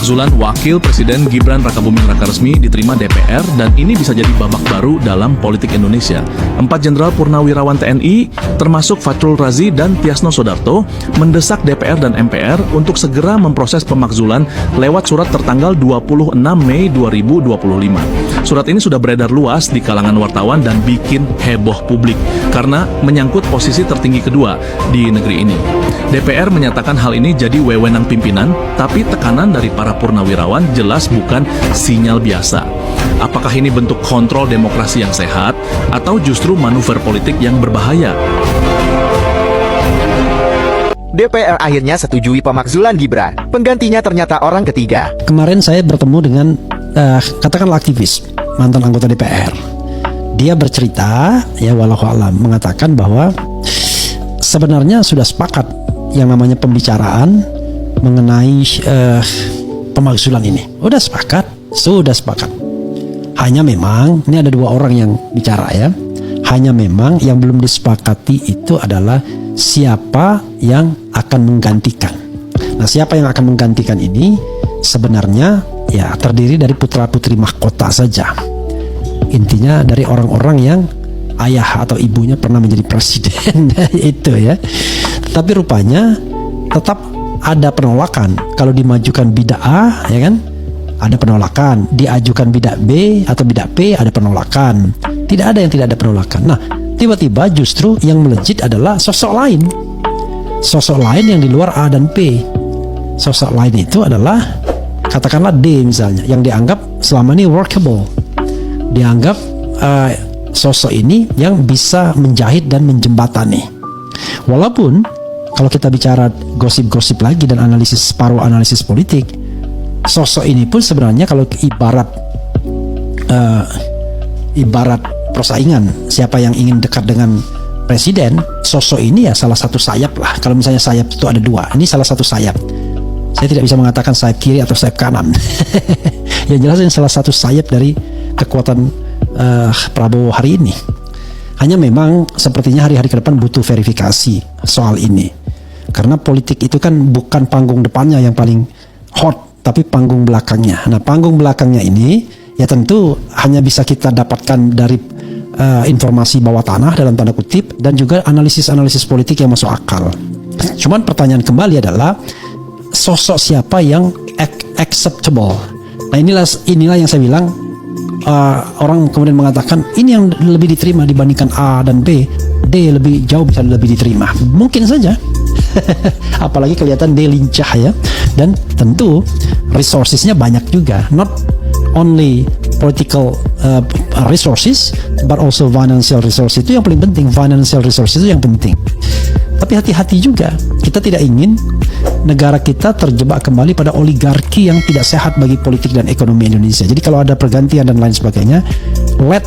Pemakzulan Wakil Presiden Gibran Rakabuming Rakaresmi diterima DPR dan ini bisa jadi babak baru dalam politik Indonesia. 4 Jenderal Purnawirawan TNI, termasuk Fahrul Razi dan Tiasno Soedarto, mendesak DPR dan MPR untuk segera memproses pemakzulan lewat surat tertanggal 26 Mei 2025. Surat ini sudah beredar luas di kalangan wartawan dan bikin heboh publik karena menyangkut posisi tertinggi kedua di negeri ini. DPR menyatakan hal ini jadi wewenang pimpinan, tapi tekanan dari para purnawirawan jelas bukan sinyal biasa. Apakah ini bentuk kontrol demokrasi yang sehat atau justru manuver politik yang berbahaya? DPR akhirnya setujui pemakzulan Gibran. Penggantinya ternyata orang ketiga. Kemarin saya bertemu dengan katakanlah aktivis, mantan anggota DPR. Dia bercerita, ya walau alam, mengatakan bahwa sebenarnya sudah sepakat yang namanya pembicaraan mengenai pemakzulan ini. Sudah sepakat. Hanya memang, ini ada 2 orang yang bicara ya. Hanya memang yang belum disepakati itu adalah siapa yang akan menggantikan. Nah, siapa yang akan menggantikan ini sebenarnya ya terdiri dari putra-putri mahkota saja. Intinya dari orang-orang yang ayah atau ibunya pernah menjadi presiden itu ya. Tapi rupanya tetap ada penolakan. Kalau dimajukan bidak A, ya kan, ada penolakan. Diajukan bidak B atau bidak P, ada penolakan. Tidak ada yang tidak ada penolakan. Nah, tiba-tiba justru yang melejit adalah sosok lain. Sosok lain yang di luar A dan P. Sosok lain itu adalah katakanlah D misalnya, yang dianggap selama ini workable. Dianggap sosok ini yang bisa menjahit dan menjembatani. Walaupun kalau kita bicara gosip-gosip lagi dan paruh analisis politik, sosok ini pun sebenarnya kalau ibarat persaingan siapa yang ingin dekat dengan presiden, sosok ini ya salah satu sayap lah. Kalau misalnya sayap itu ada 2, ini salah satu sayap. Saya tidak bisa mengatakan sayap kiri atau sayap kanan. Yang jelas ini salah satu sayap dari kekuatan Prabowo hari ini. Hanya memang sepertinya hari-hari ke depan butuh verifikasi soal ini. Karena politik itu kan bukan panggung depannya yang paling hot, tapi panggung belakangnya. Nah, panggung belakangnya ini ya tentu hanya bisa kita dapatkan dari informasi bawah tanah dalam tanda kutip, dan juga analisis-analisis politik yang masuk akal. Cuman pertanyaan kembali adalah sosok siapa yang acceptable. Nah, inilah yang saya bilang, orang kemudian mengatakan ini yang lebih diterima dibandingkan A dan B, D lebih jauh bisa lebih diterima. Mungkin saja. Apalagi kelihatan D lincah ya. Dan tentu resourcesnya banyak juga. Not only political resources, but also financial resources. Itu yang paling penting. Financial resources itu yang penting. Tapi hati-hati juga. Kita tidak ingin negara kita terjebak kembali pada oligarki yang tidak sehat bagi politik dan ekonomi Indonesia. Jadi kalau ada pergantian dan lain sebagainya, let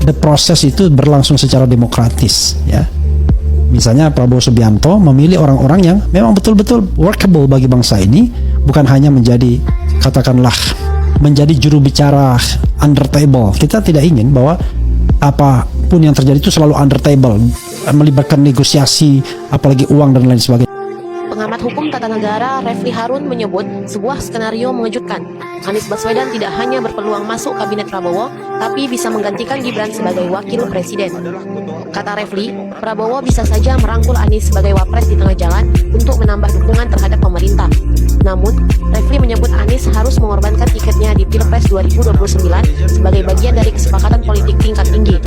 the process itu berlangsung secara demokratis ya. Misalnya Prabowo Subianto memilih orang-orang yang memang betul-betul workable bagi bangsa ini, bukan hanya menjadi katakanlah menjadi juru bicara under table. Kita tidak ingin bahwa apapun yang terjadi itu selalu under table, melibatkan negosiasi, apalagi uang dan lain sebagainya. Pengamat hukum tata negara Refli Harun menyebut sebuah skenario mengejutkan. Anies Baswedan tidak hanya berpeluang masuk kabinet Prabowo, tapi bisa menggantikan Gibran sebagai wakil presiden. Kata Refli, Prabowo bisa saja merangkul Anies sebagai wapres di tengah jalan untuk menambah dukungan terhadap pemerintah. Namun, Refli menyebut Anies harus mengorbankan tiketnya di Pilpres 2029 sebagai bagian dari kesepakatan politik tingkat tinggi.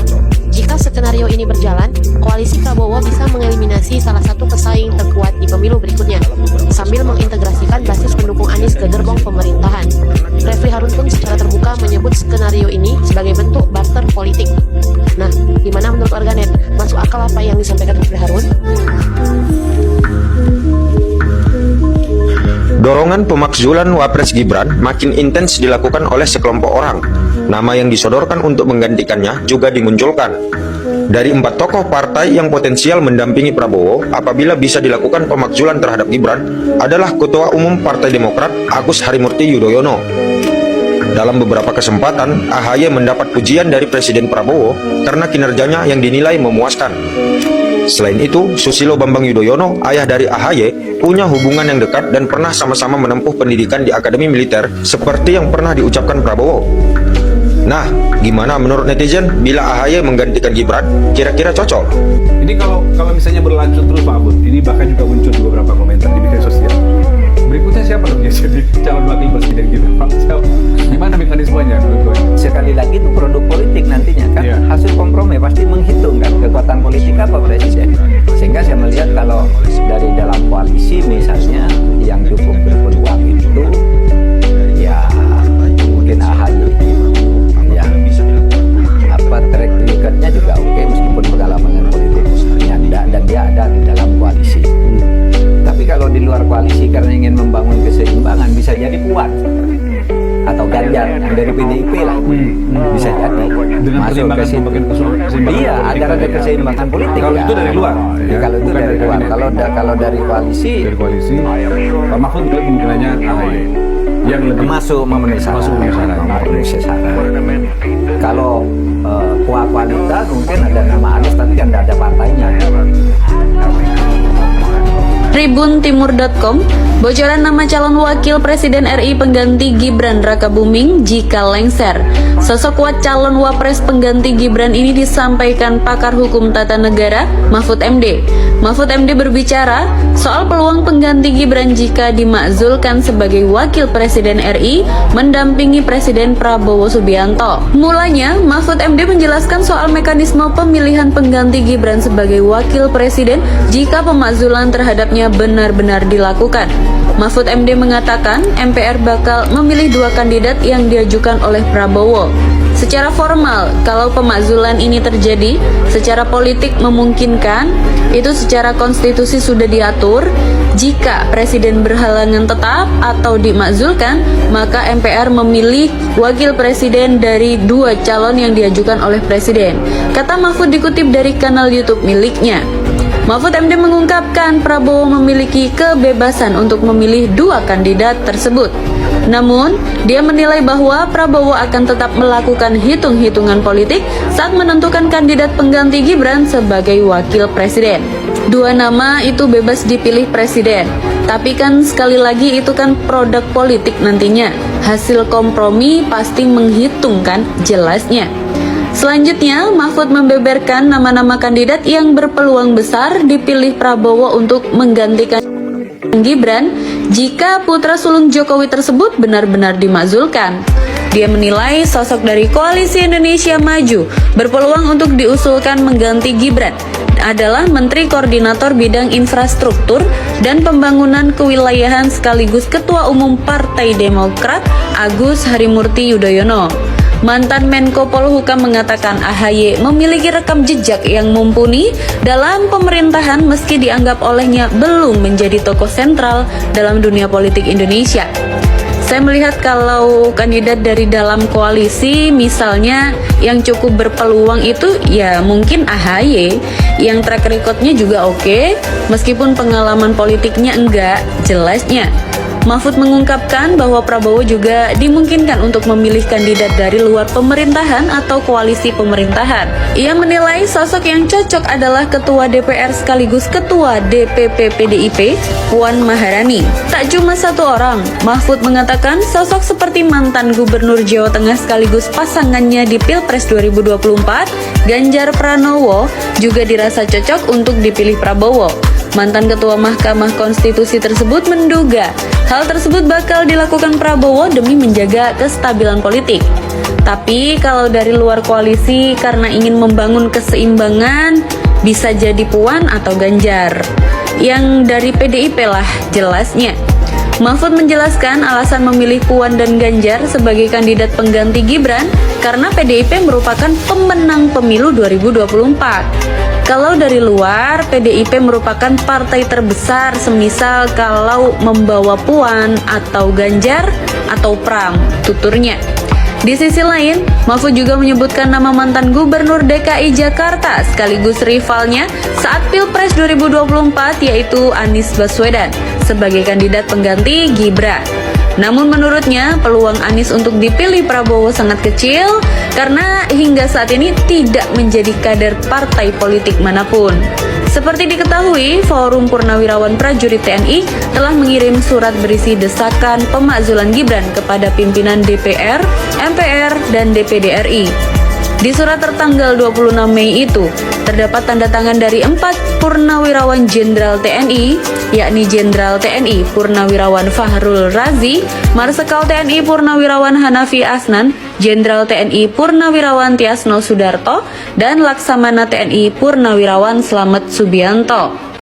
Jika skenario ini berjalan, koalisi Prabowo bisa mengeliminasi salah satu pesaing terkuat di pemilu berikutnya, sambil mengintegrasikan basis pendukung Anies ke gerbong pemerintahan. Refli Harun pun secara terbuka menyebut skenario ini sebagai bentuk barter politik. Nah, gimana menurut warganet? Masuk akal apa yang disampaikan Refli Harun? Dorongan pemakzulan Wapres Gibran makin intens dilakukan oleh sekelompok orang. Nama yang disodorkan untuk menggantikannya juga dimunculkan. Dari 4 tokoh partai yang potensial mendampingi Prabowo apabila bisa dilakukan pemakzulan terhadap Gibran adalah Ketua Umum Partai Demokrat Agus Harimurti Yudhoyono. Dalam beberapa kesempatan, AHY mendapat pujian dari Presiden Prabowo karena kinerjanya yang dinilai memuaskan. Selain itu, Susilo Bambang Yudhoyono, ayah dari AHY, punya hubungan yang dekat dan pernah sama-sama menempuh pendidikan di Akademi Militer seperti yang pernah diucapkan Prabowo. Nah, gimana menurut netizen bila AHY menggantikan Gibran? Kira-kira cocok? Ini kalau misalnya berlanjut terus Pak Abud, ini bahkan juga muncul di beberapa komentar di media sosial. Berikutnya siapa dong yang jadi calon wakil presiden kita Pak? Siapa? Gimana mekanismenya menurut gue? Sekali lagi itu produk politik nantinya kan, Iya. hasil kompromi pasti menghitungkan kekuatan politik apa presiden. Sehingga saya melihat kalau dari dalam koalisi misalnya yang cukup berpeluang itu ya mungkin AHY, ya apa track recordnya juga oke meskipun pengalaman politiknya enggak, dan dia ada di dalam koalisi. Tapi kalau di luar koalisi karena ingin membangun keseimbangan bisa jadi Puan atau Ganjar yang dari PDIP lah, bisa jadi Dengan masuk ke pertimbangan situ. pembagian keseimbangan Iya, politik agar ada tadi ya. keseimbangan politik. Kalau ya. itu dari luar, ya? Kalau itu Bukan dari dari luar. kabinet. Kalau dari koalisi Dari koalisi, Pak Mahfud melihat kemungkinannya AHY yang lebih masuk memenuhi syarat. Masuk memenuhi syarat. Memenuhi syarat. Kalau kualitas mungkin ada nama Anies tapi kan tidak ada partainya. Tribuntimur.com, bocoran nama calon wakil presiden RI pengganti Gibran Rakabuming jika lengser. Sosok kuat calon wapres pengganti Gibran ini disampaikan pakar hukum tata negara Mahfud MD. Mahfud MD berbicara soal peluang pengganti Gibran jika dimakzulkan sebagai wakil presiden RI mendampingi Presiden Prabowo Subianto. Mulanya, Mahfud MD menjelaskan soal mekanisme pemilihan pengganti Gibran sebagai wakil presiden jika pemakzulan terhadapnya benar-benar dilakukan. Mahfud MD mengatakan MPR bakal memilih 2 kandidat yang diajukan oleh Prabowo. Secara formal, kalau pemakzulan ini terjadi, secara politik memungkinkan, itu secara konstitusi sudah diatur. Jika presiden berhalangan tetap atau dimakzulkan, maka MPR memilih wakil presiden dari 2 calon yang diajukan oleh presiden. Kata Mahfud dikutip dari kanal YouTube miliknya. Mahfud MD mengungkapkan Prabowo memiliki kebebasan untuk memilih 2 kandidat tersebut. Namun, dia menilai bahwa Prabowo akan tetap melakukan hitung-hitungan politik saat menentukan kandidat pengganti Gibran sebagai wakil presiden. 2 nama itu bebas dipilih presiden, tapi kan sekali lagi itu kan produk politik nantinya. Hasil kompromi pasti menghitungkan jelasnya. Selanjutnya, Mahfud membeberkan nama-nama kandidat yang berpeluang besar dipilih Prabowo untuk menggantikan Gibran jika putra sulung Jokowi tersebut benar-benar dimakzulkan. Dia menilai sosok dari Koalisi Indonesia Maju berpeluang untuk diusulkan mengganti Gibran adalah Menteri Koordinator Bidang Infrastruktur dan Pembangunan Kewilayahan sekaligus Ketua Umum Partai Demokrat Agus Harimurti Yudhoyono. Mantan Menko Polhukam mengatakan AHY memiliki rekam jejak yang mumpuni dalam pemerintahan meski dianggap olehnya belum menjadi tokoh sentral dalam dunia politik Indonesia. Saya melihat kalau kandidat dari dalam koalisi misalnya yang cukup berpeluang itu ya mungkin AHY yang track recordnya juga oke, meskipun pengalaman politiknya enggak jelasnya. Mahfud mengungkapkan bahwa Prabowo juga dimungkinkan untuk memilih kandidat dari luar pemerintahan atau koalisi pemerintahan. Ia menilai sosok yang cocok adalah Ketua DPR sekaligus Ketua DPP PDIP, Puan Maharani. Tak cuma 1 orang, Mahfud mengatakan sosok seperti mantan Gubernur Jawa Tengah sekaligus pasangannya di Pilpres 2024, Ganjar Pranowo, juga dirasa cocok untuk dipilih Prabowo. Mantan Ketua Mahkamah Konstitusi tersebut menduga hal tersebut bakal dilakukan Prabowo demi menjaga kestabilan politik. Tapi kalau dari luar koalisi karena ingin membangun keseimbangan, bisa jadi Puan atau Ganjar. Yang dari PDIP lah jelasnya. Mahfud menjelaskan alasan memilih Puan dan Ganjar sebagai kandidat pengganti Gibran karena PDIP merupakan pemenang pemilu 2024. Kalau dari luar, PDIP merupakan partai terbesar semisal kalau membawa Puan atau Ganjar atau Pram, tuturnya. Di sisi lain, Mahfud juga menyebutkan nama mantan Gubernur DKI Jakarta sekaligus rivalnya saat Pilpres 2024 yaitu Anies Baswedan sebagai kandidat pengganti Gibran. Namun menurutnya peluang Anies untuk dipilih Prabowo sangat kecil karena hingga saat ini tidak menjadi kader partai politik manapun. Seperti diketahui, Forum Purnawirawan Prajurit TNI telah mengirim surat berisi desakan pemakzulan Gibran kepada pimpinan DPR, MPR, dan DPD RI. Di surat tertanggal 26 Mei itu, terdapat tanda tangan dari 4 Purnawirawan Jenderal TNI, yakni Jenderal TNI Purnawirawan Fahrul Razi, Marsekal TNI Purnawirawan Hanafi Asnan, Jenderal TNI Purnawirawan Tiasno Sudarto, dan Laksamana TNI Purnawirawan Slamet Subianto.